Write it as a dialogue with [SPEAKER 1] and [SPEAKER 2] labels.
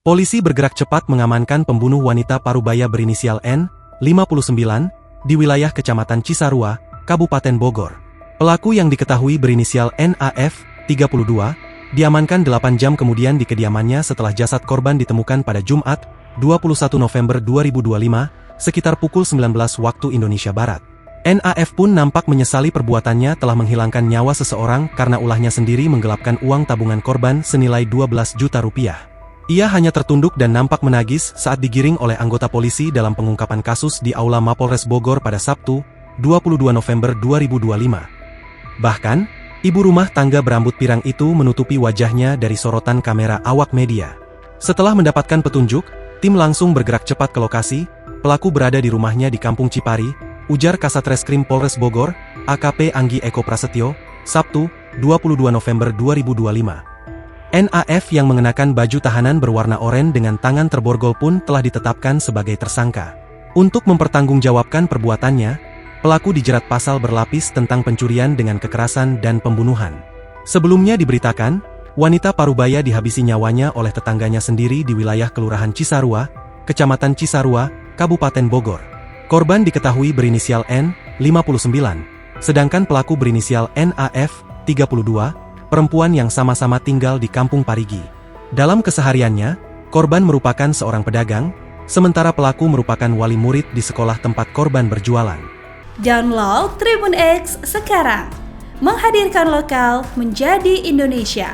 [SPEAKER 1] Polisi bergerak cepat mengamankan pembunuh wanita parubaya berinisial N, 59, di wilayah Kecamatan Cisarua, Kabupaten Bogor. Pelaku yang diketahui berinisial NAF, 32, diamankan 8 jam kemudian di kediamannya setelah jasad korban ditemukan pada Jumat, 21 November 2025, sekitar pukul 19 waktu Indonesia Barat. NAF pun nampak menyesali perbuatannya telah menghilangkan nyawa seseorang karena ulahnya sendiri menggelapkan uang tabungan korban senilai 12 juta rupiah. Ia hanya tertunduk dan nampak menangis saat digiring oleh anggota polisi dalam pengungkapan kasus di Aula Mapolres Bogor pada Sabtu, 22 November 2025. Bahkan, ibu rumah tangga berambut pirang itu menutupi wajahnya dari sorotan kamera awak media. Setelah mendapatkan petunjuk, tim langsung bergerak cepat ke lokasi. Pelaku berada di rumahnya di Kampung Cipari, ujar Kasatreskrim Polres Bogor, AKP Anggi Eko Prasetyo, Sabtu, 22 November 2025. NAF yang mengenakan baju tahanan berwarna oranye dengan tangan terborgol pun telah ditetapkan sebagai tersangka. Untuk mempertanggungjawabkan perbuatannya, pelaku dijerat pasal berlapis tentang pencurian dengan kekerasan dan pembunuhan. Sebelumnya diberitakan, wanita parubaya dihabisi nyawanya oleh tetangganya sendiri di wilayah Kelurahan Cisarua, Kecamatan Cisarua, Kabupaten Bogor. Korban diketahui berinisial N, 59, sedangkan pelaku berinisial NAF, 32, perempuan yang sama-sama tinggal di Kampung Parigi. Dalam kesehariannya, korban merupakan seorang pedagang, sementara pelaku merupakan wali murid di sekolah tempat korban berjualan.
[SPEAKER 2] Download Tribun X sekarang, menghadirkan lokal menjadi Indonesia.